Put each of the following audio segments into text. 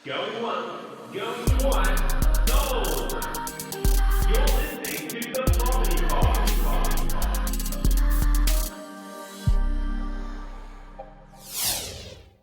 Going one, sold. You're listening to the Property Pod.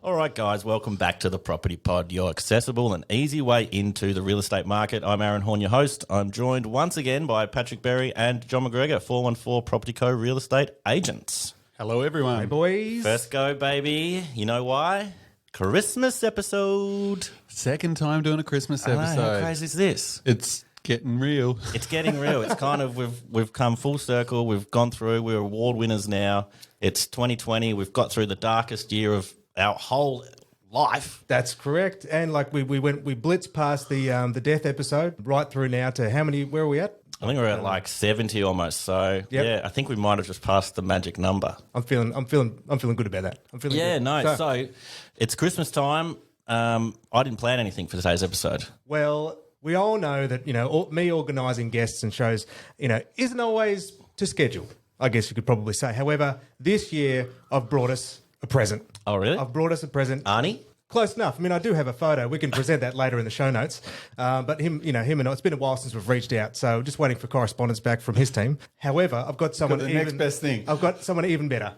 All right, guys, welcome back to the Property Pod, your accessible and easy way into the real estate market. I'm Aaron Horn, your host. I'm joined once again by Patrick Berry and John McGregor, 414 Property Co. real estate agents. Hello, everyone. Hey, boys. First go, baby. You know why? Christmas episode. Second time doing a Christmas I know, episode. how crazy is this? It's getting real. It's getting real. It's kind of, we've come full circle. We've gone through. We're award winners now. It's 2020. We've got through the darkest year of our whole life. That's correct. And like we blitzed past the death episode right through now to how many? Where are we at? I think we're at like 70 almost. So yeah, I think we might have just passed the magic number. I'm feeling good about that. I'm feeling Yeah, good. no. So it's Christmas time. I didn't plan anything for today's episode. Well, we all know that me organising guests and shows isn't always to schedule. I guess you could probably say. However, this year I've brought us a present. Oh, really? I've brought us a present. Arnie? Close enough. I mean, I do have a photo. We can present that later in the show notes. But him and I, it's been a while since we've reached out, so just waiting for correspondence back from his team. However, I've got someone next best thing. I've got someone even better.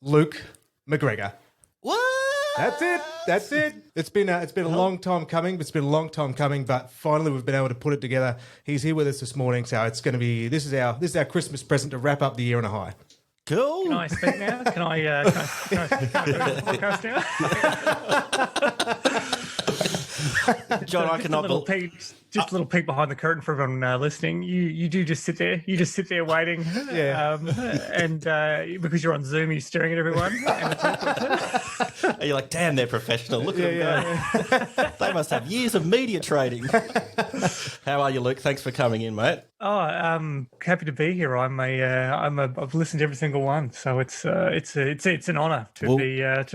Luke McGregor. What? That's it. It's been a long time coming. But finally we've been able to put it together. He's here with us this morning, so it's going to be this is our Christmas present to wrap up the year on a high. Cool. Can I speak now? Can I speak on the podcast now? John, I cannot believe... Just a little peek behind the curtain for everyone listening. You do just sit there. You just sit there waiting. Yeah. And because you're on Zoom, you're staring at everyone. Are you like, damn, they're professional. Look at them go. They must have years of media trading. How are you, Luke? Thanks for coming in, mate. Oh, happy to be here. I've listened to every single one, so it's an honour to be on.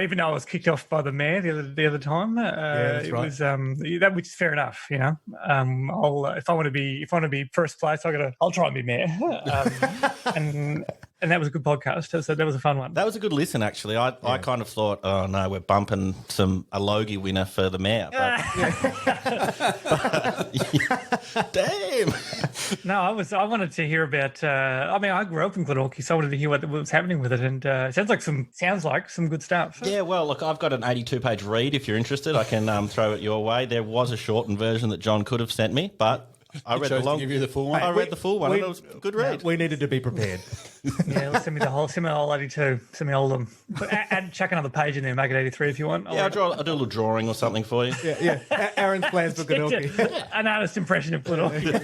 Even though I was kicked off by the mayor the other time, that's right. was that, which is fair enough, if I want to be first place, I'll try and be mayor. And that was a good podcast. So that was a fun one. That was a good listen, actually. I kind of thought, oh no, we're bumping a Logie winner for the mayor. But damn. No, I wanted to hear about. I grew up in Glenorchy, so I wanted to hear what was happening with it, and it sounds like some good stuff. Yeah, well, look, I've got an 82-page read. If you're interested, I can throw it your way. There was a shortened version that John could have sent me, but I read to give you the full one. I read the full one. And it was a good read. We needed to be prepared. Yeah, send me the whole 82. Send me all of them. But chuck another page in there, make it 83 if you want. I'll do a little drawing or something for you. Yeah. Aaron's plans for Glenorchy. An artist impression of Glenorchy.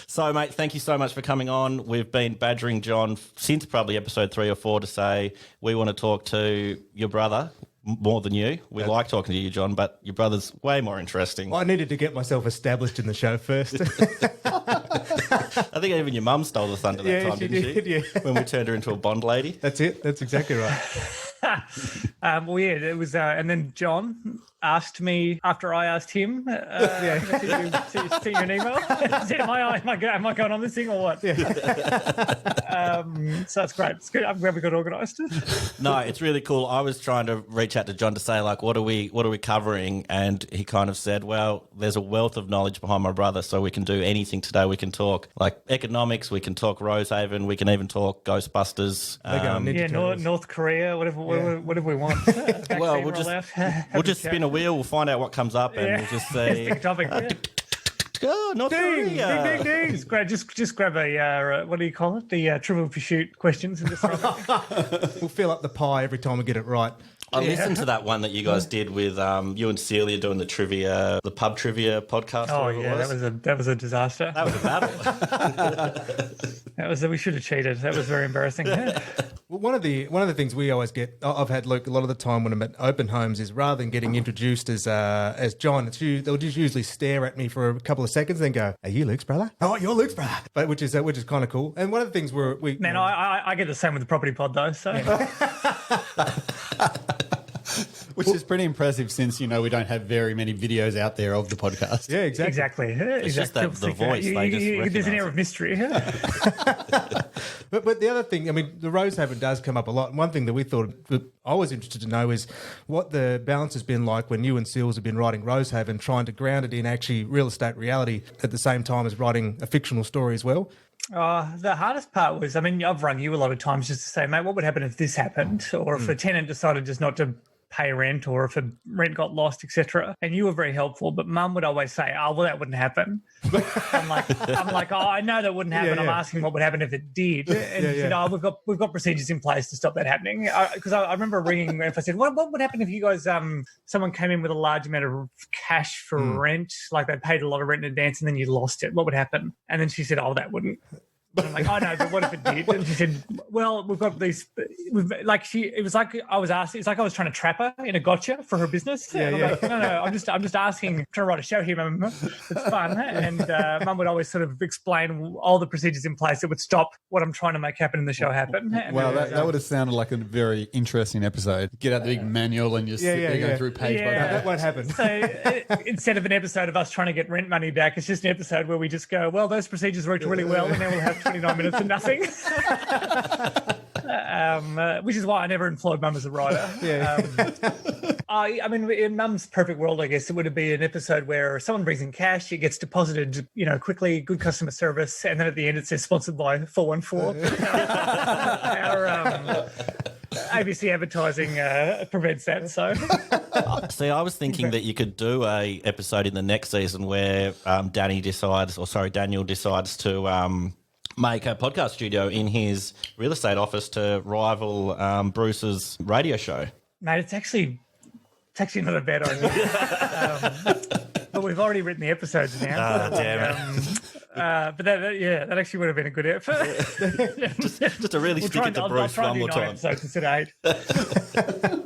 So, mate, thank you so much for coming on. We've been badgering John since probably episode 3 or 4 to say we want to talk to your brother more than you. We like talking to you, John, but your brother's way more interesting. I needed to get myself established in the show first. I think even your mum stole the thunder that time, didn't she? Yeah. When we turned her into a Bond lady. That's it. That's exactly right. It was, and then John asked me after I asked him. See an email. Said, am I going on this thing or what? Yeah. So that's great. It's good. I'm glad we got organised. No, it's really cool. I was trying to reach out to John to say, like, what are we covering? And he kind of said, well, there's a wealth of knowledge behind my brother, so we can do anything today. We can talk like economics, we can talk Rosehaven, we can even talk Ghostbusters. North Korea, whatever we want. Well, we'll just spin a wheel. We'll find out what comes up, and we'll just say, Pick a topic. "Oh, North Korea." Ding. Just grab a what do you call it? The Trivial Pursuit questions and just throw it. We'll fill up the pie every time we get it right. I listened to that one that you guys did with you and Celia doing the pub trivia podcast. Oh yeah, that was a disaster. That was a battle. We should have cheated. That was very embarrassing. Well, one of the things we always get, I've had Luke a lot of the time when I'm at open homes, is rather than getting introduced as John, they'll just usually stare at me for a couple of seconds, then go, "Are you Luke's brother?" "Oh, you're Luke's brother," but which is kind of cool. And one of the things I get the same with the property pod though. So. Which is pretty impressive since, we don't have very many videos out there of the podcast. Yeah, exactly. It's just the voice. There's an air of mystery. But the other thing, I mean, the Rosehaven does come up a lot. And one thing that we thought that I was interested to know is what the balance has been like when you and Seals have been writing Rosehaven, trying to ground it in actually real estate reality at the same time as writing a fictional story as well. The hardest part was, I mean, I've rung you a lot of times just to say, mate, what would happen if this happened? Or if a tenant decided just not to pay rent, or if a rent got lost, etc. And you were very helpful, but Mum would always say, "Oh, well, that wouldn't happen." I'm like, "Oh, I know that wouldn't happen. I'm asking what would happen if it did." And she said, "Oh, we've got procedures in place to stop that happening." Because I remember ringing if I said, "What would happen if you guys someone came in with a large amount of cash for rent, like they paid a lot of rent in advance, and then you lost it? What would happen?" And then she said, "Oh, that wouldn't." And I'm like, "Oh no, but what if it did?" And she said, "Well, we've got these." It was like I was asking. It's like I was trying to trap her in a gotcha for her business. And I'm like, no, I'm just asking. I'm trying to write a show here, Mum. It's fun. And Mum would always sort of explain all the procedures in place that would stop what I'm trying to make happen in the show happen. And Well, that would have sounded like a very interesting episode. Get out the big manual and just sit there going through page by page. That won't happen. So instead of an episode of us trying to get rent money back, it's just an episode where we just go, well, those procedures worked really well, and then we'll have 29 minutes of nothing. Which is why I never employed Mum as a writer. I mean, in Mum's perfect world, I guess it would be an episode where someone brings in cash, it gets deposited, quickly, good customer service, and then at the end it says sponsored by 414. Our ABC advertising prevents that. So, see, I was thinking that you could do a episode in the next season where Daniel decides to make a podcast studio in his real estate office to rival Bruce's radio show. Mate, it's actually not a bad idea. But we've already written the episodes now. Damn it. But that actually would have been a good effort. just to really stick it to Bruce one more time. Episodes instead of 8.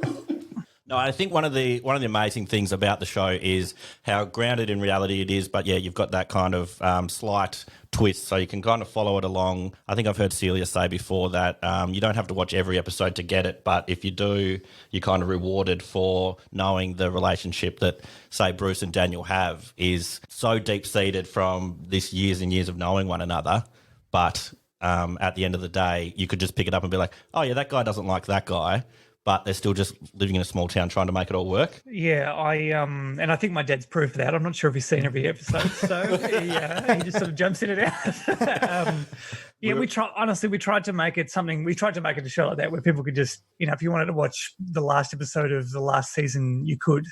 No, I think one of the amazing things about the show is how grounded in reality it is, but yeah, you've got that kind of slight twist, so you can kind of follow it along. I think I've heard Celia say before that you don't have to watch every episode to get it, but if you do, you're kind of rewarded for knowing the relationship that, say, Bruce and Daniel have is so deep-seated from this years and years of knowing one another, but at the end of the day, you could just pick it up and be like, oh yeah, that guy doesn't like that guy, but they're still just living in a small town trying to make it all work. Yeah, and I think my dad's proof of that. I'm not sure if he's seen every episode, so he just sort of jumps in and out. We tried to make it something. We tried to make it a show like that where people could just, if you wanted to watch the last episode of the last season, you could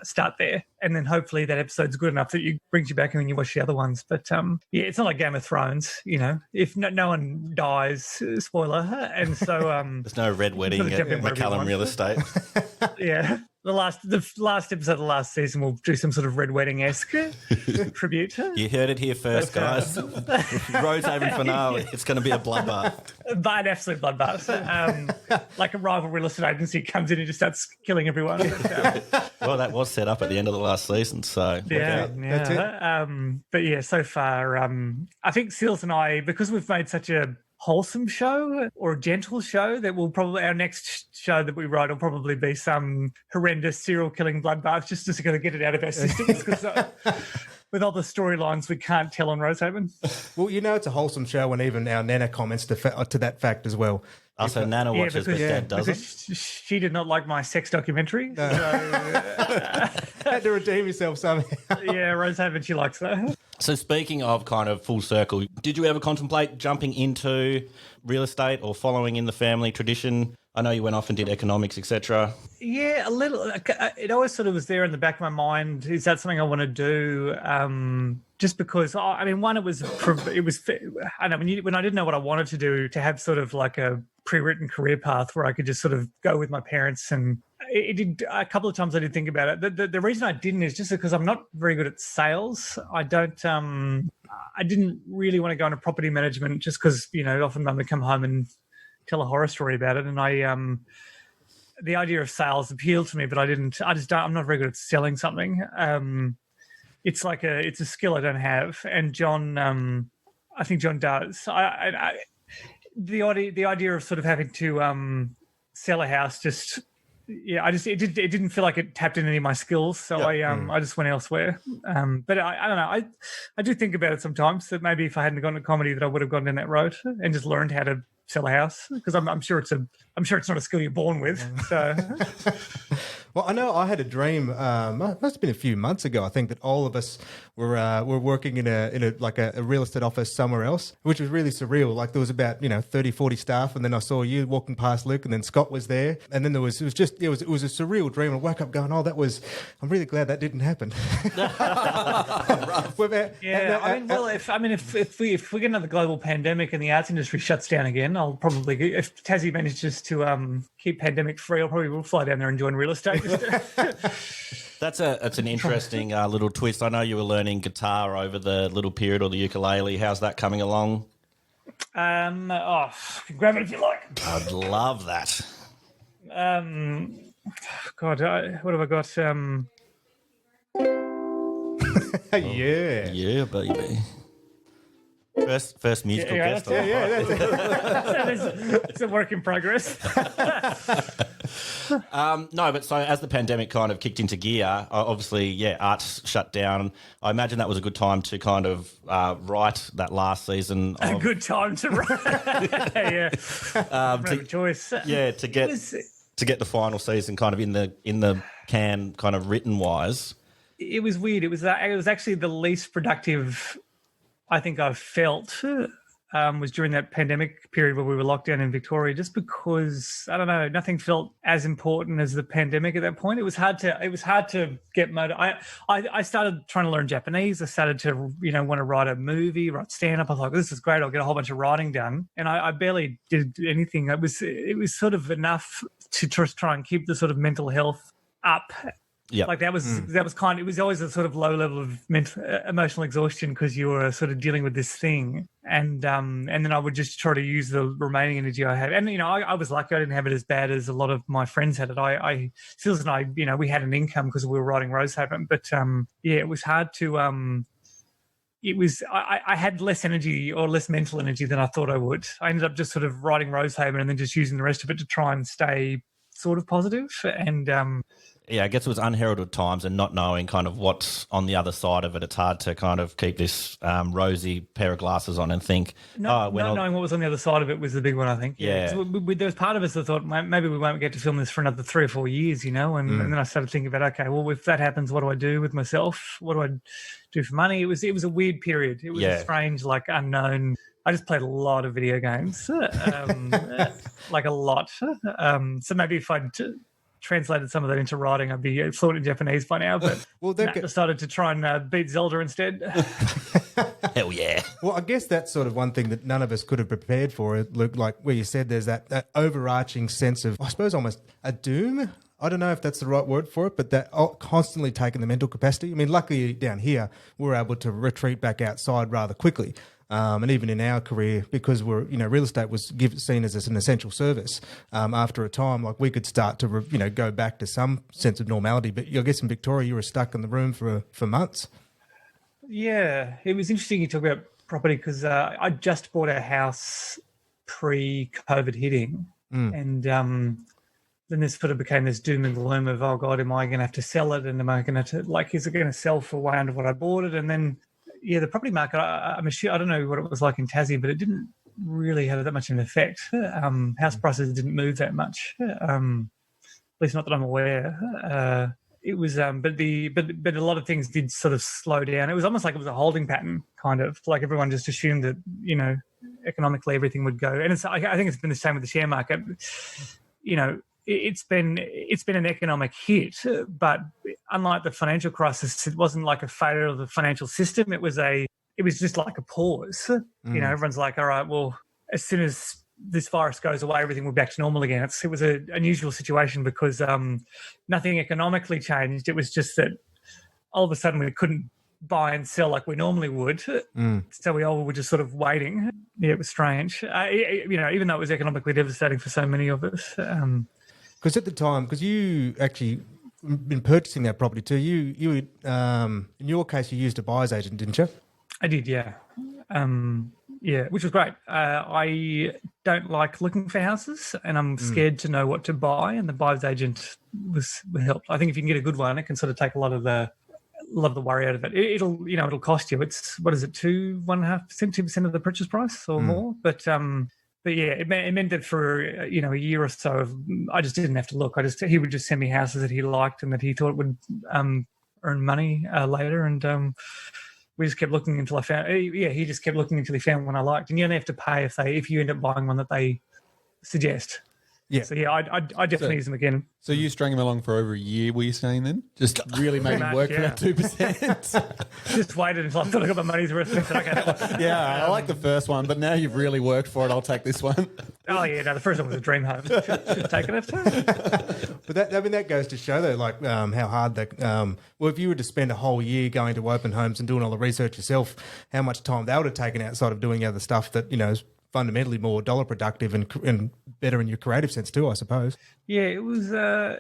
start there, and then hopefully that episode's good enough that it brings you back and you watch the other ones. But it's not like Game of Thrones. If no one dies, spoiler, and so there's no red wedding at McCallum Real Estate. Yeah. The last episode of the last season will do some sort of Red Wedding-esque tribute. You heard it here first, guys. Rosehaven finale. It's going to be a bloodbath. But an absolute bloodbath. Like a rival real estate agency comes in and just starts killing everyone. Well, that was set up at the end of the last season, so yeah. That's it. But yeah, so far, I think Seals and I, because we've made such a wholesome show or a gentle show, that will probably, our next show that we write will probably be some horrendous serial killing bloodbath just to kind of get it out of our systems, because with all the storylines we can't tell on Rosehaven. Well, it's a wholesome show, and even our Nana comments to that fact as well. So Nana watches, but Dad doesn't. She did not like my sex documentary. So, had to redeem yourself somehow. Yeah, Rosehaven, she likes that. So speaking of kind of full circle, did you ever contemplate jumping into real estate or following in the family tradition? I know you went off and did economics, etc. Yeah, a little. It always sort of was there in the back of my mind. Is that something I want to do? Just because, one, it was. I know when I didn't know what I wanted to do, to have sort of like a pre-written career path where I could just sort of go with my parents, and it did a couple of times. I did think about it. The reason I didn't is just because I'm not very good at sales. I don't. I didn't really want to go into property management just because often Mum would come home and tell a horror story about it, and the idea of sales appealed to me, but I'm not very good at selling something. It's a skill I don't have, and John, I think John does. The idea of sort of having to sell a house it didn't feel like it tapped into any of my skills, so I just went elsewhere. But I don't know. I do think about it sometimes, that maybe if I hadn't gone to comedy, that I would have gone down that road and just learned how to sell a house because I'm sure it's not a skill you're born with. So Well, I know I had a dream. Must have been a few months ago. I think that all of us were working in a real estate office somewhere else, which was really surreal. Like there was about 30, 40 staff, and then I saw you walking past Luke, and then Scott was there, and then it was a surreal dream. I woke up going, "Oh, I'm really glad that didn't happen." If we get another global pandemic and the arts industry shuts down again, I'll probably, if Tassie manages to keep pandemic free, I'll probably will fly down there and join real estate. That's an interesting little twist. I know you were learning guitar over the little period, or the ukulele. How's that coming along? Grab it if you like. I'd love that. What have I got? Yeah, baby. First musical guest. That's it's a work in progress. No, but so as the pandemic kind of kicked into gear, obviously, arts shut down. I imagine that was a good time to kind of write that last season. A good time to write. No choice. Yeah, to get the final season kind of in the can, kind of written wise. It was weird. It was actually the least productive I think I've felt was during that pandemic period where we were locked down in Victoria, just because, I don't know, nothing felt as important as the pandemic at that point. It was hard to get motivated. I started trying to learn Japanese. I started to, want to write a movie, write stand-up. I thought, this is great. I'll get a whole bunch of writing done. And I barely did anything. It was sort of enough to just try and keep the sort of mental health up. Yeah, like that was kind of, it was always a sort of low level of emotional exhaustion because you were sort of dealing with this thing, and then I would just try to use the remaining energy I had, and I was lucky I didn't have it as bad as a lot of my friends had it. Sils and I, we had an income because we were writing Rosehaven, but it was hard to I had less energy or less mental energy than I thought I would. I ended up just sort of writing Rosehaven and then just using the rest of it to try and stay sort of positive, and yeah, I guess it was unheralded times, and not knowing kind of what's on the other side of it. It's hard to kind of keep this rosy pair of glasses on and think. Not knowing what was on the other side of it was the big one, I think. Yeah. So there was part of us that thought maybe we won't get to film this for another 3 or 4 years, and then I started thinking about, okay, well, if that happens, what do I do with myself? What do I do for money? It was a weird period. It was a strange, unknown. I just played a lot of video games, like a lot. So maybe if I'd translated some of that into writing, I'd be fluent in Japanese by now, but decided to try and beat Zelda instead. Hell yeah. Well, I guess that's sort of one thing that none of us could have prepared for, Luke, like where you said there's that overarching sense of, I suppose, almost a doom. I don't know if that's the right word for it, but that constantly taking the mental capacity. I mean, luckily down here, we're able to retreat back outside rather quickly. And even in our career, because we're, real estate was seen as an essential service. After a time, like we could start to, go back to some sense of normality. But I guess in Victoria, you were stuck in the room for months. Yeah, it was interesting you talk about property because I just bought a house pre-COVID hitting, and then this sort of became this doom and gloom of, oh God, am I going to have to sell it? And am I going to is it going to sell for way under what I bought it? And then the property market, I don't know what it was like in Tassie, but it didn't really have that much of an effect. House prices didn't move that much, at least not that I'm aware. It was, but a lot of things did sort of slow down. It was almost like it was a holding pattern, kind of like everyone just assumed that economically everything would go. And I think it's been the same with the share market. It's been an economic hit, but unlike the financial crisis, it wasn't like a failure of the financial system. It was just like a pause. Everyone's like, all right, well, as soon as this virus goes away, everything will be back to normal again. It was an unusual situation because nothing economically changed. It was just that all of a sudden we couldn't buy and sell like we normally would. So we all were just sort of waiting. Yeah, it was strange. Even though it was economically devastating for so many of us. Because at the time, because you actually been purchasing that property too, you in your case, you used a buyer's agent, didn't you? I did, yeah. Which was great. I don't like looking for houses, and I'm scared to know what to buy, and the buyer's agent helped. I think if you can get a good one, it can sort of take a lot of the worry out of it. It'll cost you. It's, what is it, 1.5%, 2% of the purchase price or more, but But yeah, it meant that for a year or so, I just didn't have to look. He would just send me houses that he liked and that he thought would earn money later, and we just kept looking until I found. Yeah, he just kept looking until he found one I liked, and you only have to pay if you end up buying one that they suggest. Yeah. So yeah, I definitely use them again. So you strung him along for over a year, were you saying then? Just really made him much, work for yeah. that 2%? Just waited until I thought I got my money's worth. And I said, okay, that one. Yeah, I like the first one, but now you've really worked for it. I'll take this one. Oh yeah, no, the first one was a dream home. Should have taken it. But that goes to show though, like how hard that. Well, if you were to spend a whole year going to open homes and doing all the research yourself, how much time that would have taken outside of doing other stuff that is fundamentally more dollar productive and better in your creative sense too, I suppose. Yeah, it was. I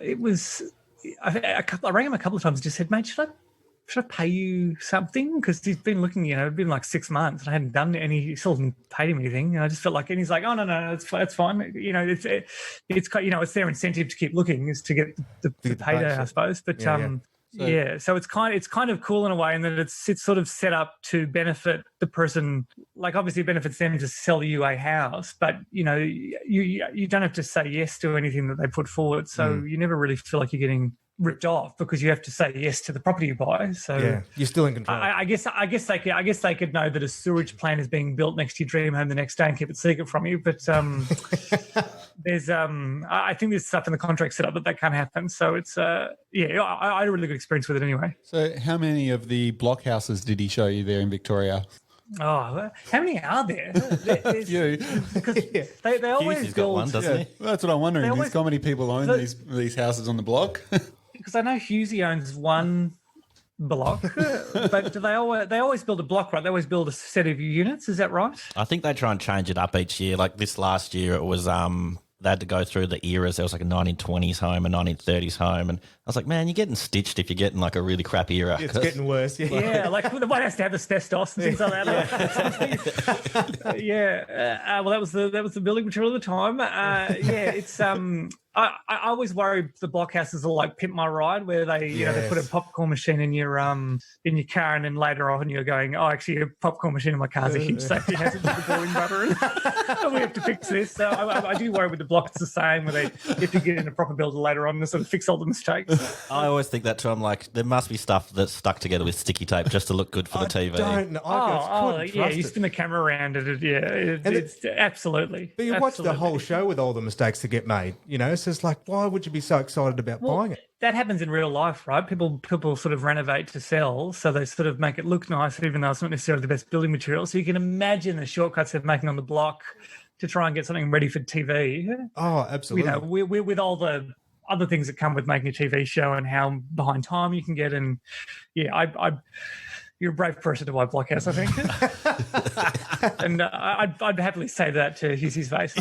rang him a couple of times and just said, mate, should I pay you something? Because he's been looking, it'd been like 6 months and I hadn't done any, he still hadn't paid him anything. And I just felt like, and he's like, oh, no, it's fine. It's their incentive to keep looking is to get the payday, I suppose. But so it's kind of cool in a way in that it's sort of set up to benefit the person. Like obviously it benefits them to sell you a house, but you don't have to say yes to anything that they put forward. So you never really feel like you're getting ripped off because you have to say yes to the property you buy. So yeah, you're still in control. I guess they could know that a sewage plant is being built next to your dream home the next day and keep it secret from you. But there's I think there's stuff in the contract set up that can't happen. So it's I had a really good experience with it anyway. So how many of the block houses did he show you there in Victoria? Oh, how many are there? A few. Because they always Hughes got one, doesn't he? Well, that's what I'm wondering. Always, how many people own these houses on the block? Because I know Hughesy owns one block, but they always build a block, right? They always build a set of units. Is that right? I think they try and change it up each year. Like this last year, it was they had to go through the eras. There was like a 1920s home, a 1930s home, and I was like, man, you're getting stitched if you're getting like a really crap era. It's getting worse. Yeah, yeah, like the one has to have asbestos and things like that. Well, that was the building material at the time. It's I always worry the blockhouses are like Pimp My Ride, where they they put a popcorn machine in your car, and then later on you're going, oh, actually, a popcorn machine in my car is a huge safety hazard with the boiling butter, and we have to fix this. So I do worry with the block it's the same, where they if you get in a proper builder later on to sort of fix all the mistakes. I always think that too. I'm like, there must be stuff that's stuck together with sticky tape just to look good for the TV. Don't know. You spin the camera around it. It's absolutely. But you watch the whole show with all the mistakes that get made. So it's like, why would you be so excited about buying it? That happens in real life, right? People sort of renovate to sell, so they sort of make it look nice, even though it's not necessarily the best building material. So you can imagine the shortcuts they're making on the block to try and get something ready for TV. Oh, absolutely. We're with all the other things that come with making a TV show and how behind time you can get. And you're a brave person to buy Blockhouse, I think. And I'd happily say that to Hughesy's face.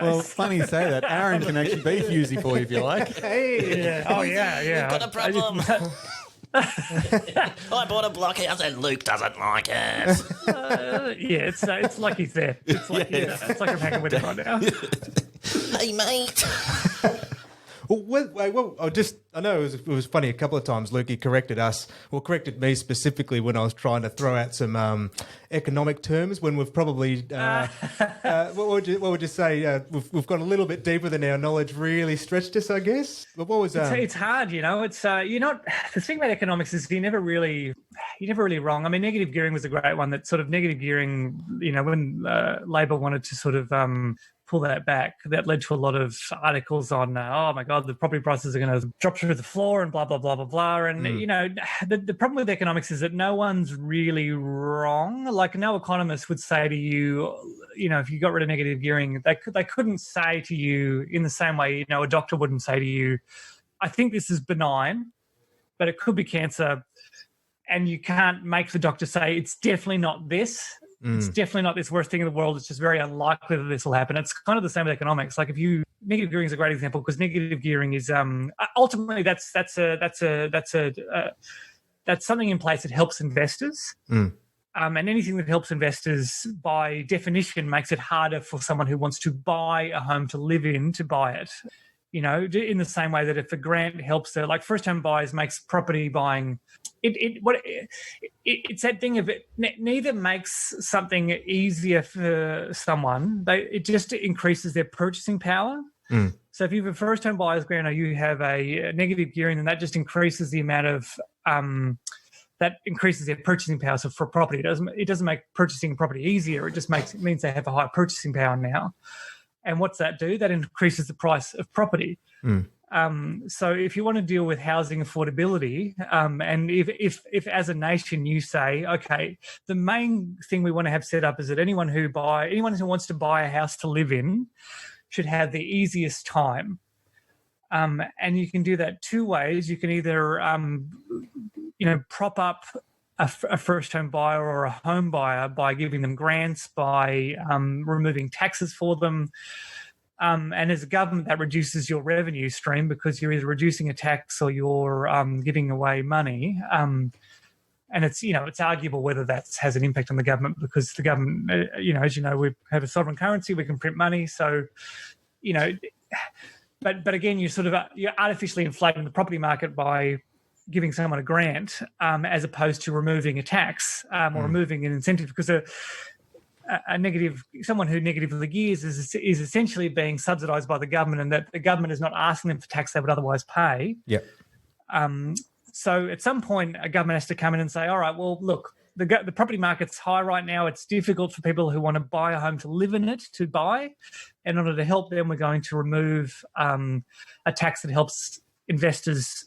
Well, funny you say that. Aaron can actually be Hughesy for you if you like. Hey. Yeah. Oh, yeah. Got a problem. I bought a blockhouse and Luke doesn't like it. It's like he's there. It's like it's like I'm hanging with him right now. Hey, mate. Well, I know it was funny a couple of times. Lukey corrected me specifically when I was trying to throw out some economic terms when we've probably, what would you say? We've got a little bit deeper than our knowledge really stretched us, I guess. But what was it's hard, It's you're not. The thing about economics is you're never really wrong. I mean, negative gearing was a great one. That sort of negative gearing, when Labor wanted to sort of pull that back, that led to a lot of articles on, oh my God, the property prices are going to drop through the floor and blah, blah, blah, blah, blah. And, the problem with economics is that no one's really wrong. Like no economist would say to you, if you got rid of negative gearing, they couldn't say to you in the same way, a doctor wouldn't say to you, I think this is benign, but it could be cancer. And you can't make the doctor say, it's definitely not this. It's definitely not this worst thing in the world. It's just very unlikely that this will happen. It's kind of the same with economics. Like negative gearing is a great example because negative gearing is ultimately that's something in place that helps investors. And anything that helps investors by definition makes it harder for someone who wants to buy a home to live in to buy it. in the same way that if a grant helps like first-home buyers makes property buying, it's that thing of it neither makes something easier for someone. It just increases their purchasing power. So if you have a first-home buyer's grant or you have a negative gearing, then that just increases the amount of that increases their purchasing power. So for property, it doesn't make purchasing property easier. It just means they have a higher purchasing power now. And what's that do? That increases the price of property. So if you want to deal with housing affordability, and if as a nation you say, okay, the main thing we want to have set up is that anyone who wants to buy a house to live in should have the easiest time. And you can do that two ways. You can either, prop up a first-home buyer or a home buyer by giving them grants, by removing taxes for them. And as a government, that reduces your revenue stream because you're either reducing a tax or you're giving away money. And it's arguable whether that has an impact on the government because the government, as you know, we have a sovereign currency, we can print money. So, but again, you're artificially inflating the property market by giving someone a grant as opposed to removing a tax or removing an incentive, because someone who negatively gears is essentially being subsidised by the government, and that the government is not asking them for tax they would otherwise pay. Yep. So at some point, a government has to come in and say, all right, well, look, the property market's high right now. It's difficult for people who want to buy a home to live in it to buy. In order to help them, we're going to remove a tax that helps investors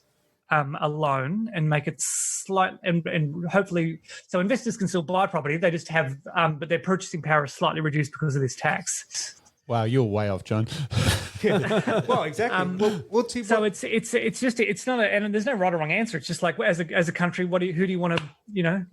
alone and make it slight and hopefully so investors can still buy property. They just have, but their purchasing power is slightly reduced because of this tax. Wow, you're way off, John. Well, exactly. So it's not and there's no right or wrong answer. It's just like as a country, who do you want to,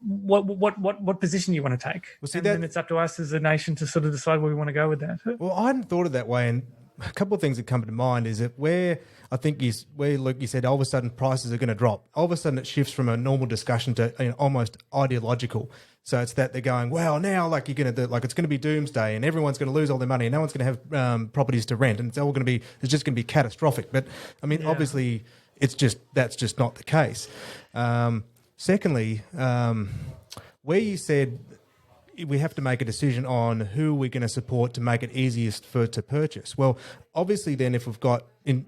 what position you want to take? Well, see, then it's up to us as a nation to sort of decide where we want to go with that. Well, I hadn't thought of that way, and a couple of things that come to mind is that where Luke, you said all of a sudden prices are going to drop. All of a sudden it shifts from a normal discussion to almost ideological. So it's that they're going, well, now it's going to be doomsday and everyone's going to lose all their money and no one's going to have properties to rent and it's just going to be catastrophic. But I mean, obviously, that's just not the case. Secondly, where you said we have to make a decision on who we're going to support to make it easiest to purchase. Well, obviously, then if we've got in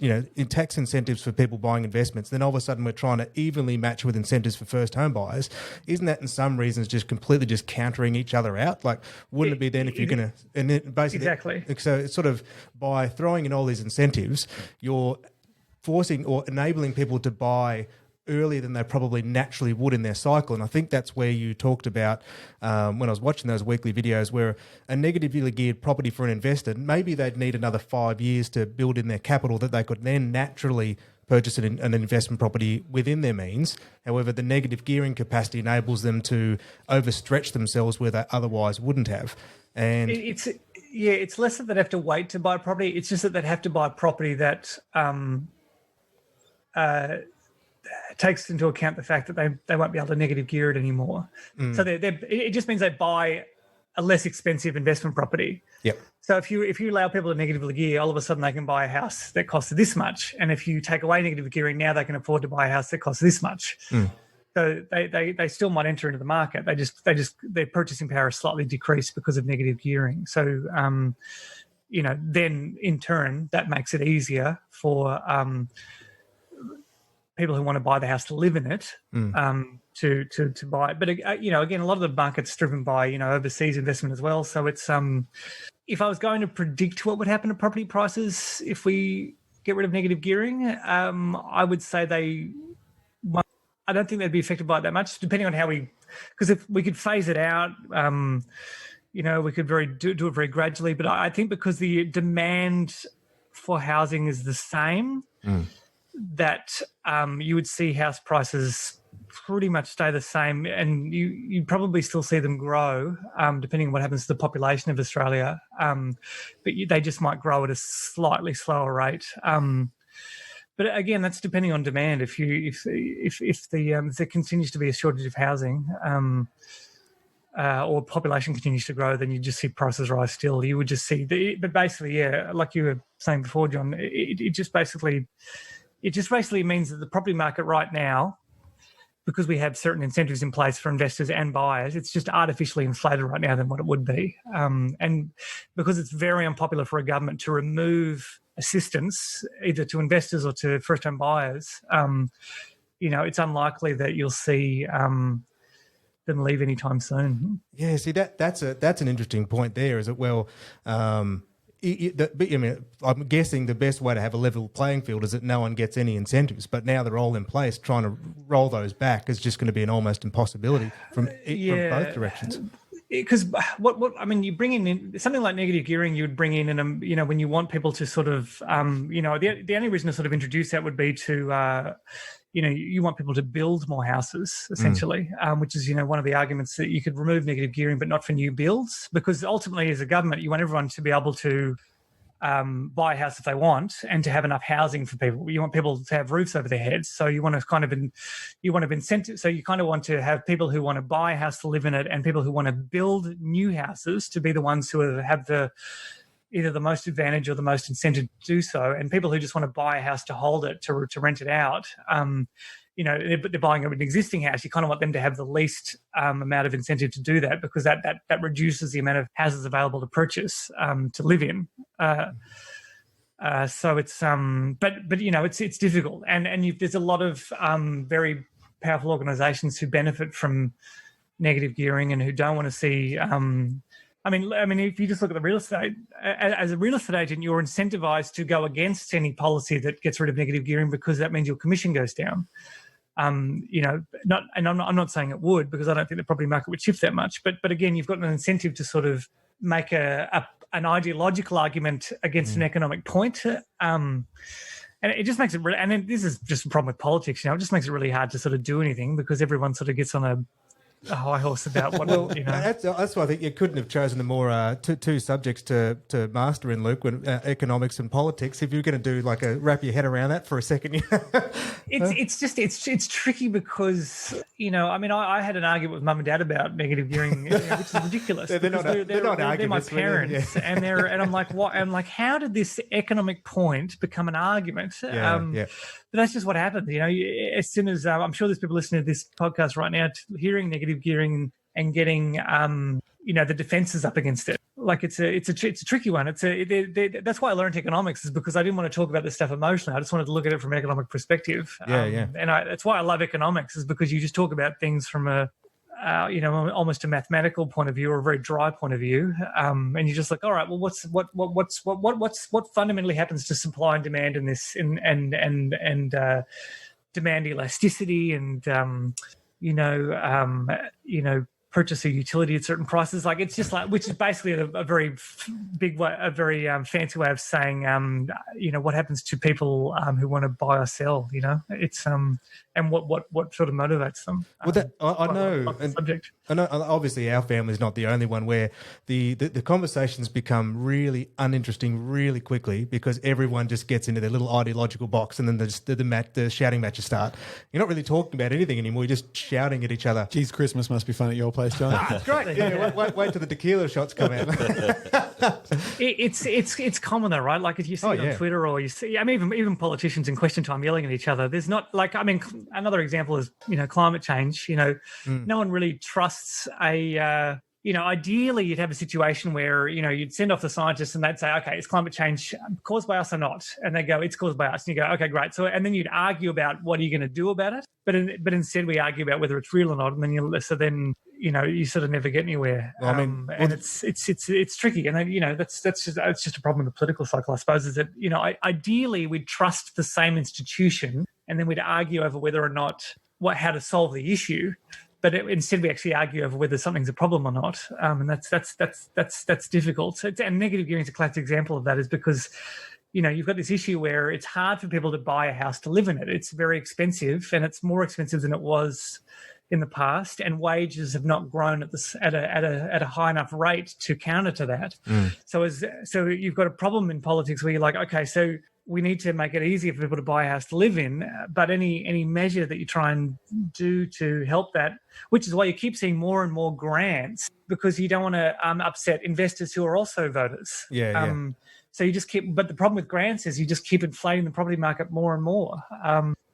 tax incentives for people buying investments, then all of a sudden we're trying to evenly match with incentives for first home buyers. Isn't that in some reasons just completely just countering each other out? Like, wouldn't it be then if you're going to and then basically exactly? So it's sort of by throwing in all these incentives, you're forcing or enabling people to buy earlier than they probably naturally would in their cycle. And I think that's where you talked about when I was watching those weekly videos where a negatively geared property for an investor, maybe they'd need another 5 years to build in their capital that they could then naturally purchase an investment property within their means. However, the negative gearing capacity enables them to overstretch themselves where they otherwise wouldn't have. And it's less that they'd have to wait to buy property. It's just that they'd have to buy property that takes into account the fact that they won't be able to negative gear it anymore. So it just means they buy a less expensive investment property. Yep. So if you allow people to negatively gear, all of a sudden they can buy a house that costs this much. And if you take away negative gearing, now they can afford to buy a house that costs this much. So they still might enter into the market. They just their purchasing power is slightly decreased because of negative gearing. So then in turn that makes it easier for people who want to buy the house to live in it to buy it. But again, a lot of the market's driven by overseas investment as well. So it's if I was going to predict what would happen to property prices if we get rid of negative gearing, I would say I don't think they'd be affected by it that much, depending on how because if we could phase it out, we could do it very gradually. But I think because the demand for housing is the same, that you would see house prices pretty much stay the same, and you'd probably still see them grow, depending on what happens to the population of Australia. But they just might grow at a slightly slower rate. But again, that's depending on demand. If there continues to be a shortage of housing, or population continues to grow, then you just see prices rise still. You would just see, but basically, yeah, like you were saying before, John, it just basically means that the property market right now, because we have certain incentives in place for investors and buyers, it's just artificially inflated right now than what it would be. And because it's very unpopular for a government to remove assistance either to investors or to first-time buyers, it's unlikely that you'll see them leave anytime soon. Yeah, see that's an interesting point there. Is it I'm guessing the best way to have a level playing field is that no one gets any incentives, but now they're all in place. Trying to roll those back is just going to be an almost impossibility from both directions. Because you bring in something like negative gearing, you would bring in, when you want people to sort of, the only reason to sort of introduce that would be to, you want people to build more houses, essentially, which is, one of the arguments that you could remove negative gearing, but not for new builds, because ultimately, as a government, you want everyone to be able to buy a house if they want and to have enough housing for people. You want people to have roofs over their heads, so you want to incentive. So you kind of want to have people who want to buy a house to live in it, and people who want to build new houses to be the ones who have either the most advantage or the most incentive to do so, and people who just want to buy a house to hold it, to rent it out. They're buying an existing house. You kind of want them to have the least amount of incentive to do that, because that reduces the amount of houses available to purchase to live in. So it's it's difficult, and there's a lot of very powerful organisations who benefit from negative gearing and who don't want to see. If you just look at the real estate, as a real estate agent, you're incentivized to go against any policy that gets rid of negative gearing, because that means your commission goes down. I'm not saying it would, because I don't think the property market would shift that much. But again, you've got an incentive to sort of make an ideological argument against an economic point. And it just makes it really, and then this is just a problem with politics, it just makes it really hard to sort of do anything, because everyone sort of gets on a high horse about what. That's why I think you couldn't have chosen the more two subjects to master in, Luke, when economics and politics. If you're going to do wrap your head around that for a second. It's tricky, because I had an argument with mum and dad about negative gearing, which is ridiculous. they're not arguments. They're my parents, yeah. and I'm like, what? And how did this economic point become an argument? But that's just what happens. As soon as I'm sure there's people listening to this podcast right now hearing negative gearing and getting the defenses up against it. It's a tricky one. That's why I learned economics, is because I didn't want to talk about this stuff emotionally. I just wanted to look at it from an economic perspective. And that's why I love economics, is because you just talk about things from a almost a mathematical point of view, or a very dry point of view, and you're just like, all right, well, what fundamentally happens to supply and demand in this, and demand elasticity, and purchase a utility at certain prices. It's just which is basically a very big way, a very fancy way of saying, what happens to people who want to buy or sell. It's and what sort of motivates them. Well, I know. Subject. I know. Obviously, our family is not the only one where the conversations become really uninteresting really quickly, because everyone just gets into their little ideological box, and then the shouting matches start. You're not really talking about anything anymore. You're just shouting at each other. Geez, Christmas must be fun at your place, John. It's great. Yeah, wait till the tequila shots come out. It's common though, right? If you see it on Twitter, or you see, even politicians in question time yelling at each other. There's not another example is climate change. No one really trusts a. Ideally, you'd have a situation where, you'd send off the scientists and they'd say, okay, is climate change caused by us or not? And they go, it's caused by us. And you go, okay, great. So, and then you'd argue about what are you going to do about it? But instead we argue about whether it's real or not. And then you sort of never get anywhere. And it's tricky. And then, that's just a problem with the political cycle, I suppose, is that, ideally we'd trust the same institution, and then we'd argue over whether or not how to solve the issue. But instead, we actually argue over whether something's a problem or not, and that's difficult. And negative gearing is a classic example of that, is because you've got this issue where it's hard for people to buy a house to live in it. It's very expensive, and it's more expensive than it was in the past, and wages have not grown at a high enough rate to counter to that. So you've got a problem in politics where you're like, okay, so we need to make it easier for people to buy a house to live in. But any measure that you try and do to help that, which is why you keep seeing more and more grants, because you don't want to upset investors who are also voters. So you just keep, but the problem with grants is you just keep inflating the property market more and more.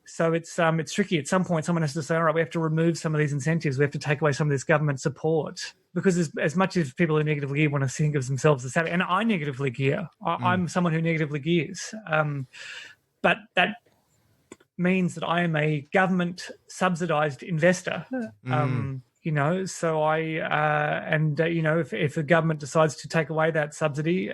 So it's tricky. At some point, someone has to say, all right, we have to remove some of these incentives. We have to take away some of this government support, because as much as people who negatively gear want to think of themselves as savvy, and I negatively gear, I'm someone who negatively gears, but that means that I am a government subsidized investor. So if the government decides to take away that subsidy,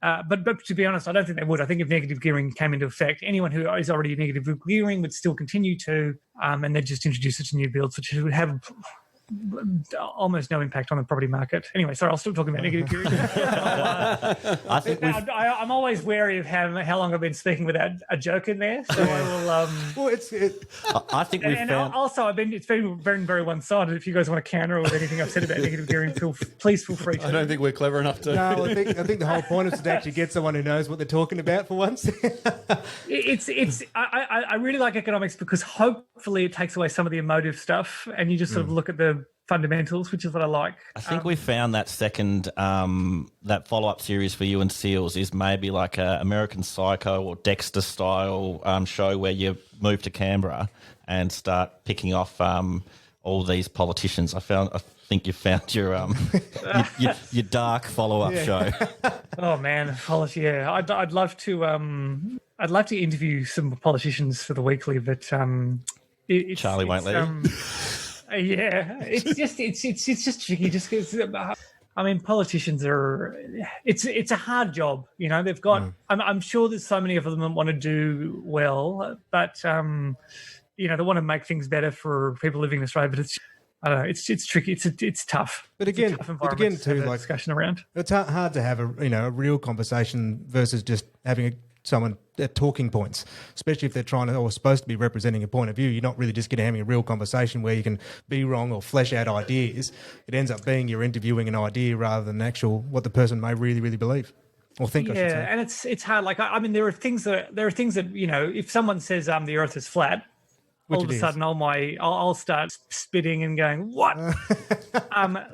but to be honest, I don't think they would. I think if negative gearing came into effect, anyone who is already negative gearing would still continue to, and they'd just introduce it to new builds, which would have almost no impact on the property market. Anyway, sorry, I'll still talking about negative gearing. I think I'm always wary of how long I've been speaking without a joke in there. So I will. I think we've found. Also, it's been very, very one-sided. If you guys want to counter with anything I've said about negative gearing, please feel free to. I don't think we're clever enough to. No, I think the whole point is to actually get someone who knows what they're talking about for once. I really like economics because hopefully it takes away some of the emotive stuff, and you just sort of look at the fundamentals, which is what I like. I think we found that second, that follow-up series for you and Seals is maybe like a American Psycho or Dexter style show where you move to Canberra and start picking off all these politicians. I think you found your your dark follow-up show. Oh man, yeah, I'd love to interview some politicians for the weekly, but Charlie won't let you. Yeah, it's just tricky. Just because politicians are. It's a hard job. They've got. I'm sure there's so many of them that want to do well, but they want to make things better for people living in Australia. But I don't know. It's tricky. It's tough. But again, too, like discussion around. It's hard to have a real conversation versus just having someone at talking points, especially if they're trying to or supposed to be representing a point of view. You're not really just getting having a real conversation where you can be wrong or flesh out ideas. It ends up being you're interviewing an idea rather than actual what the person may really, really believe or think. I should say. And it's hard. Like there are things that if someone says the Earth is flat, all of a sudden I'll start spitting and going what?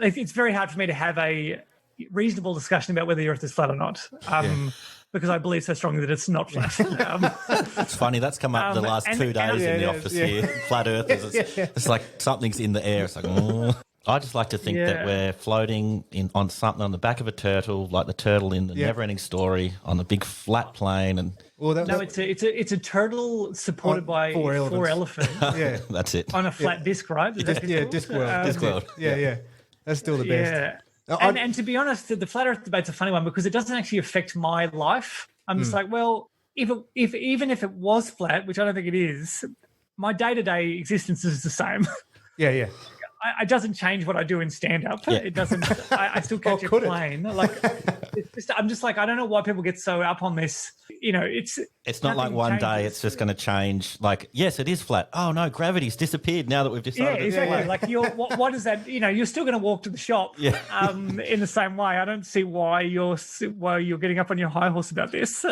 It's very hard for me to have a reasonable discussion about whether the Earth is flat or not. Because I believe so strongly that it's not flat. It's funny, that's come up the last 2 days in the office here. Flat earthers. It's like something's in the air. It's like, I just like to think that we're floating on something on the back of a turtle, like the turtle in the Never-Ending Story, on a big flat plane. And it's a turtle supported by four elephants. Yeah, that's it. On a flat disc, right? Discworld. Yeah. That's still the best. Yeah. And to be honest, the flat Earth debate's a funny one because it doesn't actually affect my life. I'm just like, well, even if it was flat, which I don't think it is, my day-to-day existence is the same. Yeah. It doesn't change what I do in stand-up. Yeah. It doesn't. I still catch a plane. Like, I'm just like, I don't know why people get so up on this. It's not like one day it's just going to change. Like, yes, it is flat. Oh no, gravity's disappeared now that we've decided. Yeah, exactly. Like, what is that? You're still going to walk to the shop. Yeah. In the same way, I don't see why you're getting up on your high horse about this.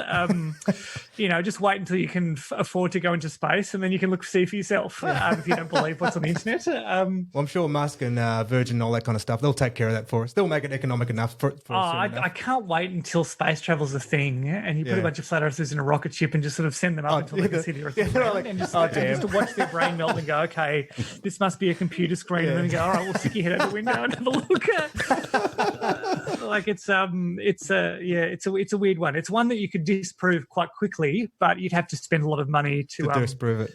Just wait until you can afford to go into space, and then you can see for yourself if you don't believe what's on the internet. Well, I'm sure Musk and Virgin and all that kind of stuff, they'll take care of that for us. They'll make it economic enough for us. I can't wait until space travel's a thing, and you put a bunch of flat earthers in a rocket ship and just sort of send them up until they can see the Earth. And just to watch their brain melt and go, okay, this must be a computer screen, and then go, all right, we'll stick your head out the window and have a look. Like it's a weird one. It's one that you could disprove quite quickly, but you'd have to spend a lot of money to disprove it.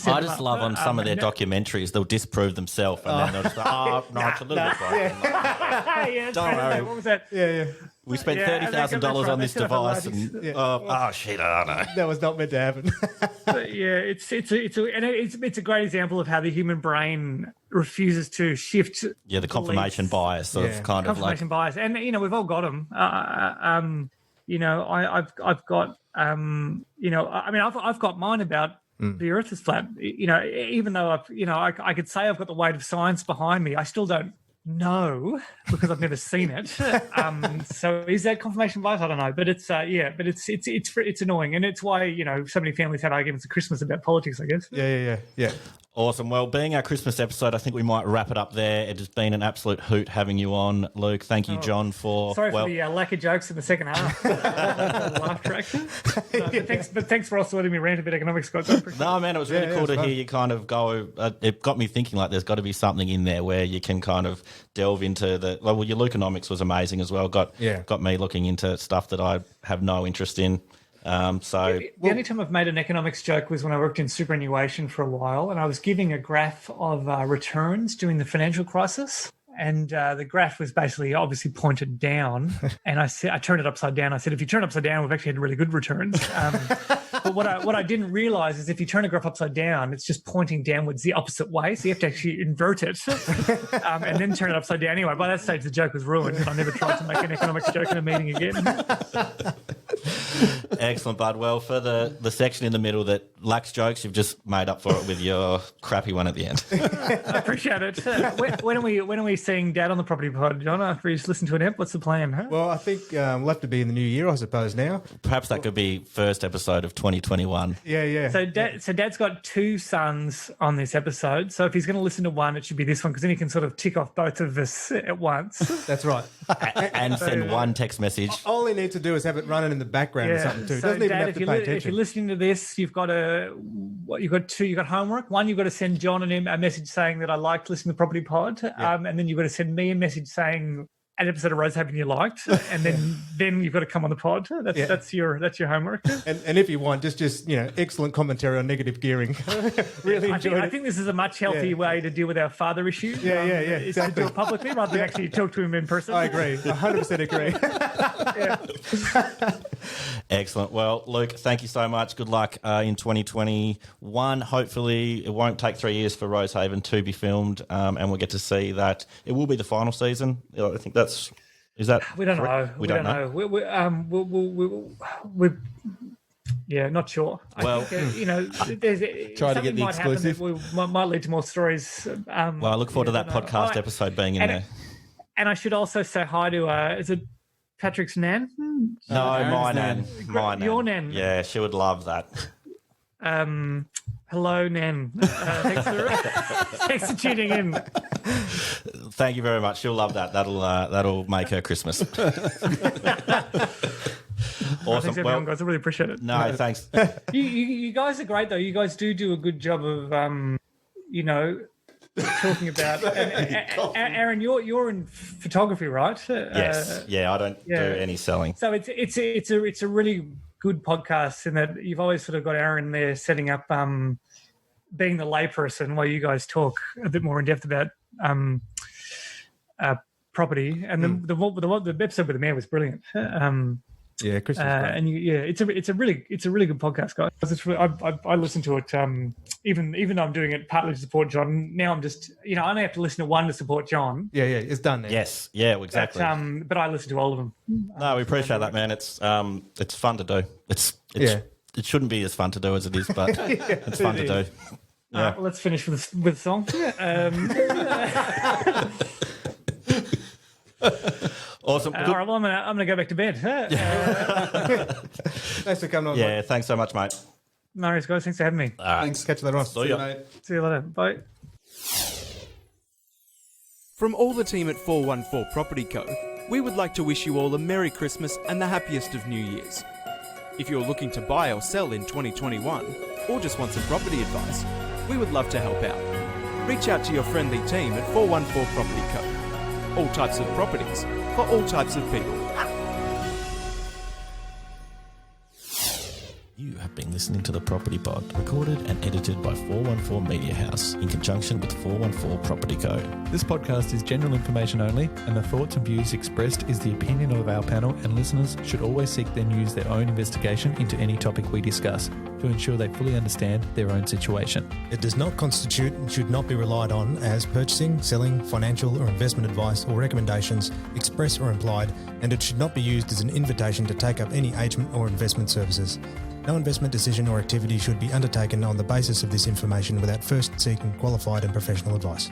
I just love on some of their documentaries, they'll disprove themselves and then they'll just go, it's a little bit fine. Don't worry. What was that? Yeah. We spent $30,000 on this device and, shit, I don't know. That was not meant to happen. It's a great example of how the human brain refuses to shift. Yeah, the confirmation bias of kind of like. Confirmation bias. And, we've all got them. I've got, I've got mine about the Earth is flat. Even though I could say I've got the weight of science behind me, I still don't No, because I've never seen it. So is that confirmation bias? I don't know, but it's it's annoying, and it's why so many families had arguments at Christmas about politics, I guess. Yeah. Awesome. Well, being our Christmas episode, I think we might wrap it up there. It has been an absolute hoot having you on, Luke. Thank you, John, for... Sorry for the lack of jokes in the second half. Laugh track. But thanks for also letting me rant a bit economics, Scott. No, man, it was really cool to hear you kind of go... it got me thinking like there's got to be something in there where you can kind of delve into the... Well, your Lukeonomics was amazing as well. Got me looking into stuff that I have no interest in. The only time I've made an economics joke was when I worked in superannuation for a while, and I was giving a graph of returns during the financial crisis, and the graph was basically obviously pointed down, and I turned it upside down. I said, if you turn it upside down, we've actually had really good returns. But what I didn't realize is if you turn a graph upside down, it's just pointing downwards the opposite way, so you have to actually invert it and then turn it upside down. Anyway, by that stage, the joke was ruined, and I never tried to make an economics joke in a meeting again. Excellent, bud. Well, for the section in the middle that lacks jokes, you've just made up for it with your crappy one at the end. I appreciate it. When are we seeing Dad on the property pod, John? After he's listened to an ep, what's the plan? Huh? Well, I think we'll have to be in the new year, I suppose. Now, perhaps that could be first episode of 2021. Yeah. So Dad's got 2 sons on this episode. So if he's going to listen to one, it should be this one because then he can sort of tick off both of us at once. That's right. And send one text message. All he needs to do is have it running in the background or something too. So Doesn't even Dad, have to pay attention. if you're listening to this, you've got you've got homework. One, you've got to send John a message saying that I liked listening to the Property Pod, and then you've got to send me a message saying an episode of Rose Haven you liked, and then you've got to come on the pod. That's your homework. And if you want, just excellent commentary on negative gearing. Really enjoyed it. I think this is a much healthier way to deal with our father issue. Is exactly. to do it publicly rather than actually talk to him in person. I agree. 100% agree. Excellent. Well, Luke, thank you so much. Good luck in 2021. Hopefully, it won't take 3 years for Rosehaven to be filmed, and we'll get to see that. It will be the final season. I think is that we don't correct? know. We don't know. We're not sure. Well, I think, there's try to get the exclusive. Might lead to more stories. Well, I look forward to that podcast episode being in there. And I should also say hi to is it Patrick's nan? No, my nan. Your nan. Yeah, she would love that. Hello, Nan. Thanks for tuning in. Thank you very much. She'll love that. That'll make her Christmas. Awesome. Thanks, everyone, guys. I really appreciate it. No, thanks. You guys are great, though. You guys do a good job of, talking about. Aaron, you're in photography, right? Yes. I don't do any selling. So it's a really good podcast in that you've always sort of got Aaron there setting up, being the layperson while you guys talk a bit more in depth about property. And the episode with the mayor was brilliant. Yeah, Chris. And it's a really good podcast, guys. It's really, I listen to it even though I'm doing it partly to support John. Now I'm just I only have to listen to one to support John. Yeah, it's done now. Yes, exactly. But I listen to all of them. No, we appreciate that, man. It's fun to do. It shouldn't be as fun to do as it is, but it's fun to do. Yeah. Well, let's finish with song. Awesome. All right, well, I'm gonna go back to bed. Thanks for coming on. Yeah, thanks so much, mate. No worries, guys. Thanks for having me. Thanks. Catch you later on. See ya. mate. See you later. Bye. From all the team at 414 Property Co, we would like to wish you all a Merry Christmas and the happiest of New Years. If you're looking to buy or sell in 2021, or just want some property advice, we would love to help out. Reach out to your friendly team at 414 Property Co. All types of properties, for all types of people. You have been listening to The Property Pod, recorded and edited by 414 Media House in conjunction with 414 Property Co. This podcast is general information only, and the thoughts and views expressed is the opinion of our panel, and listeners should always seek then use their own investigation into any topic we discuss to ensure they fully understand their own situation. It does not constitute and should not be relied on as purchasing, selling, financial or investment advice or recommendations, express or implied, and it should not be used as an invitation to take up any agent or investment services. No investment decision or activity should be undertaken on the basis of this information without first seeking qualified and professional advice.